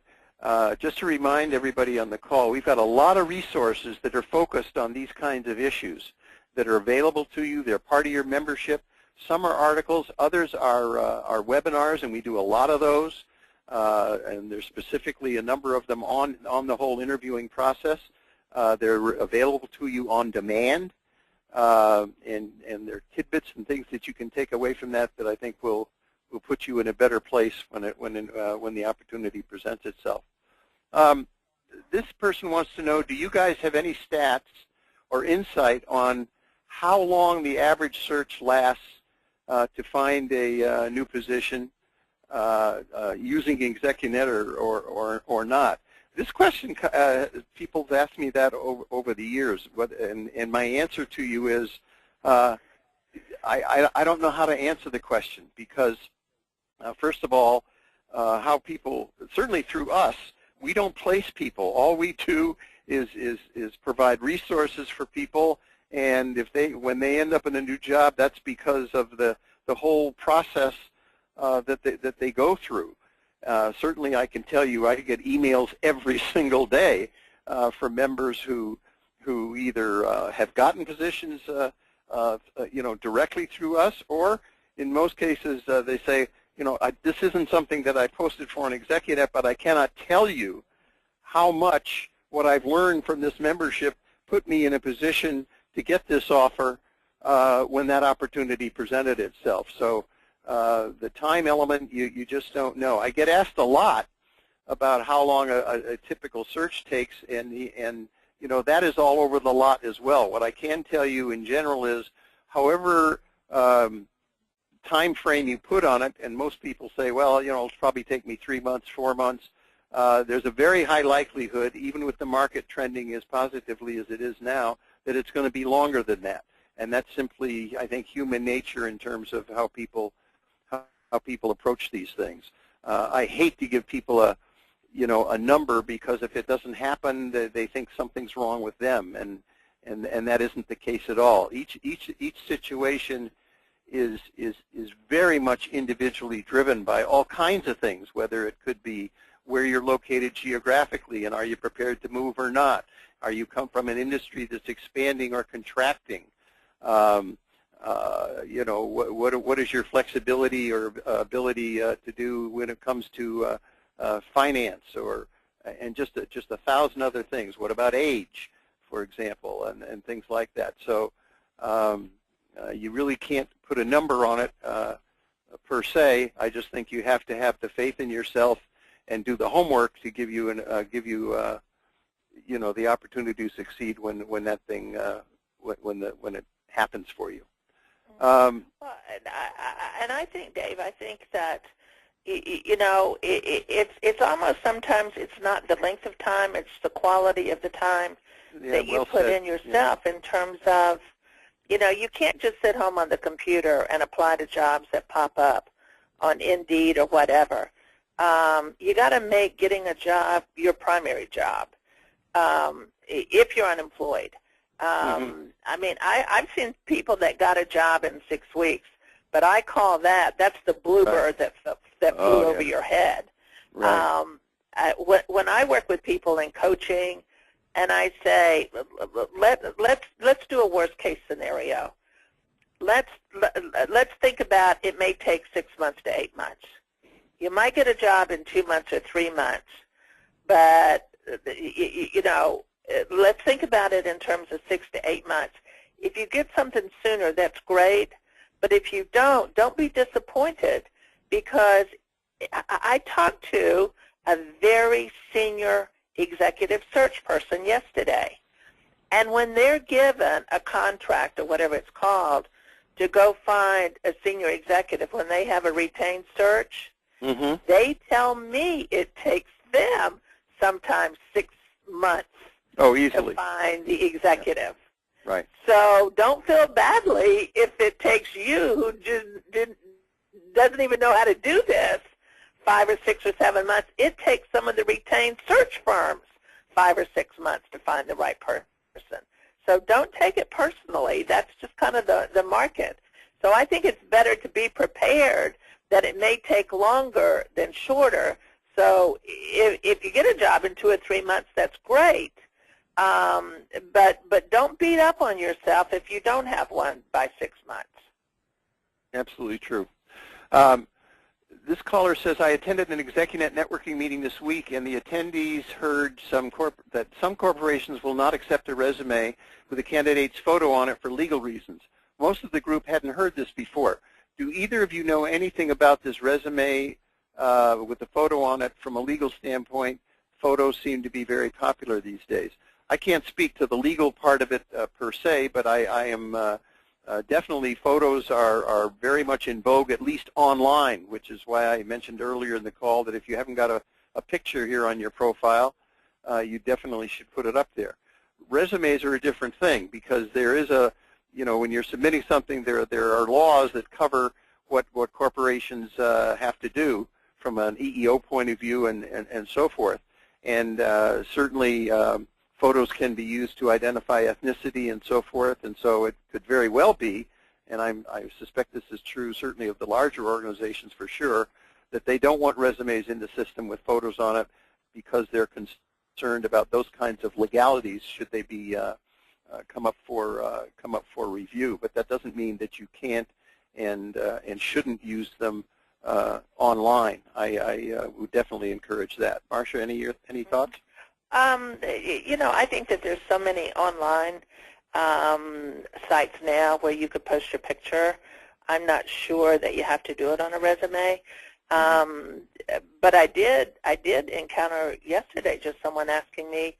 just to remind everybody on the call, we've got a lot of resources that are focused on these kinds of issues that are available to you. They're part of your membership. Some are articles, others are webinars, and we do a lot of those. And there's specifically a number of them on the whole interviewing process. They're available to you on demand, and there are tidbits and things that you can take away from that I think will put you in a better place when the opportunity presents itself. This person wants to know, do you guys have any stats or insight on how long the average search lasts to find a new position using ExecuNet or not? This question, people have asked me that over the years, and my answer to you is I don't know how to answer the question, because first of all, how people, certainly through us, we don't place people. All we do is provide resources for people, and when they end up in a new job, that's because of the whole process that they go through. Certainly, I can tell you, I get emails every single day from members who either have gotten positions, directly through us, or in most cases they say, this isn't something that I posted for an ExecuNet, but I cannot tell you how much what I've learned from this membership put me in a position to get this offer when that opportunity presented itself. So the time element, you just don't know. I get asked a lot about how long a typical search takes, and that is all over the lot as well. What I can tell you in general is, however time frame you put on it, and most people say, well, it'll probably take me 3 months, 4 months. There's a very high likelihood, even with the market trending as positively as it is now, that it's going to be longer than that. And that's simply, I think, human nature in terms of how people approach these things. I hate to give people a number, because if it doesn't happen, they think something's wrong with them, and that isn't the case at all. Each situation is very much individually driven by all kinds of things, whether it could be where you're located geographically, and are you prepared to move or not? Are you come from an industry that's expanding or contracting? What is your flexibility or ability to do when it comes to finance, and just a thousand other things. What about age, for example, and things like that? So you really can't put a number on it per se. I just think you have to have the faith in yourself and do the homework to give you the opportunity to succeed when that thing when it happens for you. And I think, Dave, that it's almost sometimes it's not the length of time, it's the quality of the time that you put in yourself, in terms of, you can't just sit home on the computer and apply to jobs that pop up on Indeed or whatever. You got to make getting a job your primary job if you're unemployed. I mean, I've seen people that got a job in 6 weeks, but I call that's the bluebird that flew over your head. Right. When I work with people in coaching, and I say, let's do a worst case scenario. Let's think about, it may take 6 months to 8 months. You might get a job in 2 months or 3 months, but let's think about it in terms of 6 to 8 months. If you get something sooner, that's great. But if you don't be disappointed, because I talked to a very senior executive search person yesterday. And when they're given a contract, or whatever it's called, to go find a senior executive, when they have a retained search, They tell me it takes them sometimes 6 months easily to find the executive. Yeah. Right. So don't feel badly if it takes you, who just doesn't even know how to do this, 5 or 6 or 7 months. It takes some of the retained search firms 5 or 6 months to find the right person. So don't take it personally. That's just kind of the market. So I think it's better to be prepared that it may take longer than shorter. So if you get a job in 2 or 3 months, that's great. But don't beat up on yourself if you don't have one by 6 months. Absolutely true. This caller says, I attended an ExecuNet networking meeting this week, and the attendees heard that some corporations will not accept a resume with a candidate's photo on it for legal reasons. Most of the group hadn't heard this before. Do either of you know anything about this resume with the photo on it from a legal standpoint? Photos seem to be very popular these days. I can't speak to the legal part of it per se, but I am definitely photos are very much in vogue, at least online, which is why I mentioned earlier in the call that if you haven't got a picture here on your profile, you definitely should put it up there. Resumes are a different thing because there is a, when you're submitting something, there are laws that cover what corporations have to do from an EEO point of view and so forth. And certainly photos can be used to identify ethnicity and so forth, and so it could very well be, and I suspect this is true certainly of the larger organizations for sure, that they don't want resumes in the system with photos on it because they're concerned about those kinds of legalities should they be come up for review. But that doesn't mean that you can't and shouldn't use them online. I would definitely encourage that. Marsha, any thoughts? I think that there's so many online sites now where you could post your picture. I'm not sure that you have to do it on a resume. But I did encounter yesterday just someone asking me,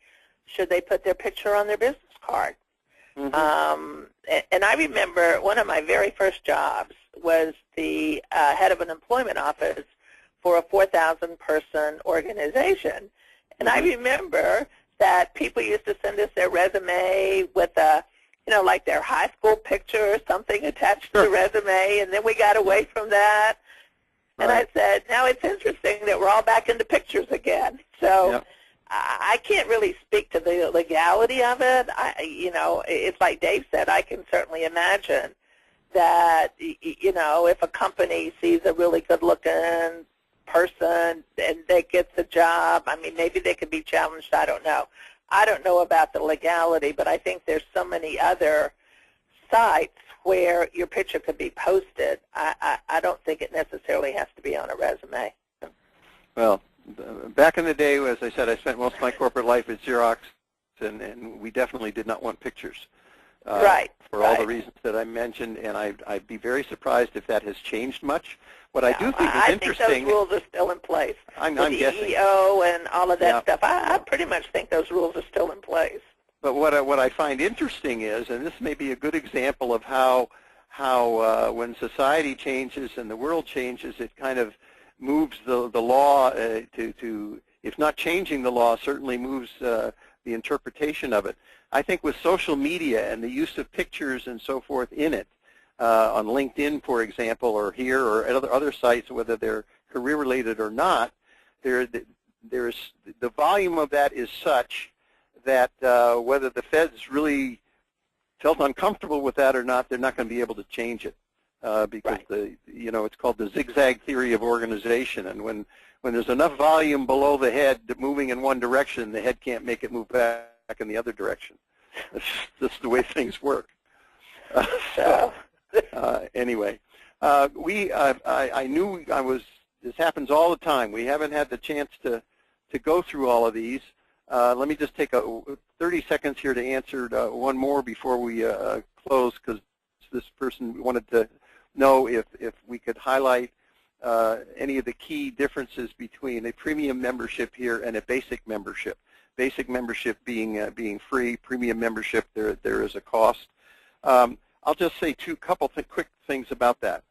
should they put their picture on their business card? And I remember one of my very first jobs was the head of an employment office for a 4,000-person organization. And I remember that people used to send us their resume with a, like their high school picture or something attached to the resume, and then we got away from that. And I said, now it's interesting that we're all back into pictures again. So I can't really speak to the legality of it. It's like Dave said, I can certainly imagine that, if a company sees a really good-looking person and they get the job, I mean, maybe they could be challenged. I don't know. I don't know about the legality, but I think there's so many other sites where your picture could be posted. I don't think it necessarily has to be on a resume. Well, back in the day, as I said, I spent most of my corporate life at Xerox, and we definitely did not want pictures. For all the reasons that I mentioned, and I'd be very surprised if that has changed much. What I do think is interesting. I think those rules are still in place. I'm guessing. EEO and all of that stuff. I pretty much think those rules are still in place. But what I find interesting is, and this may be a good example of how when society changes and the world changes, it kind of moves the law to, if not changing the law, certainly moves the interpretation of it. I think with social media and the use of pictures and so forth in it, on LinkedIn, for example, or here or at other sites, whether they're career-related or not, the volume of that is such that whether the Feds really felt uncomfortable with that or not, they're not going to be able to change it because it's called the zigzag theory of organization, and when there's enough volume below the head moving in one direction, the head can't make it move back in the other direction. That's just the way things work. Anyway, I knew this happens all the time. We haven't had the chance to go through all of these. Let me just take 30 seconds here to answer one more before we close, because this person wanted to know if we could highlight any of the key differences between a premium membership here and a basic membership. Basic membership being free, premium membership there is a cost. I'll just say couple quick things about that,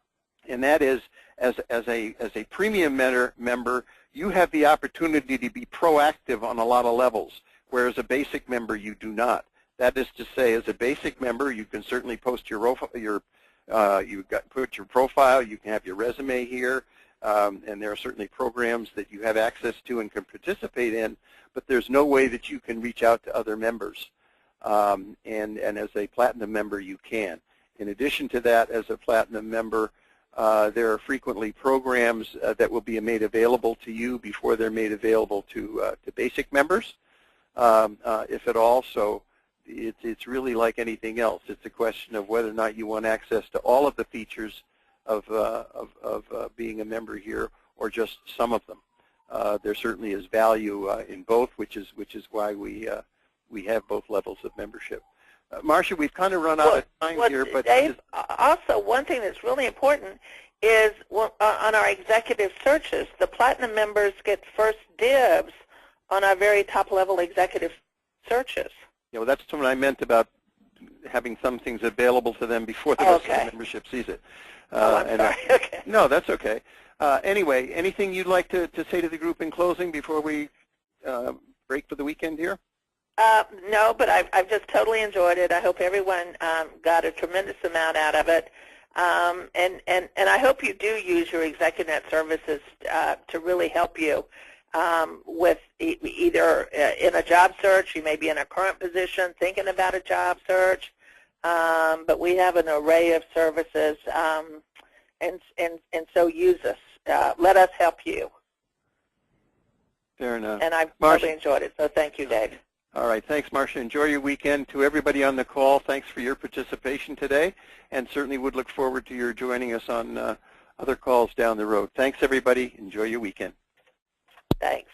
and that is as a premium member, you have the opportunity to be proactive on a lot of levels, whereas a basic member you do not. That is to say, as a basic member, you can certainly post put your profile, you can have your resume here, and there are certainly programs that you have access to and can participate in, but there's no way that you can reach out to other members. And as a platinum member, you can. In addition to that, as a platinum member, there are frequently programs that will be made available to you before they're made available to basic members, if at all. So it's really like anything else. It's a question of whether or not you want access to all of the features of being a member here, or just some of them. There certainly is value in both, which is why we have both levels of membership. Marsha, we've kind of run out of time here, but Dave, also one thing that's really important is on our executive searches, the platinum members get first dibs on our very top level executive searches. Yeah, well, that's what I meant about having some things available to them before the rest of the membership sees it. I'm sorry. Okay. No, that's okay. Anyway, anything you'd like to say to the group in closing before we break for the weekend here? No, but I've just totally enjoyed it. I hope everyone got a tremendous amount out of it. And I hope you do use your ExecuNet services to really help you with either in a job search, you may be in a current position thinking about a job search, but we have an array of services, and so use us. Let us help you. Fair enough. And I've really enjoyed it, so thank you, Dave. All right, thanks, Marsha. Enjoy your weekend. To everybody on the call, thanks for your participation today, and certainly would look forward to your joining us on other calls down the road. Thanks, everybody. Enjoy your weekend. Thanks.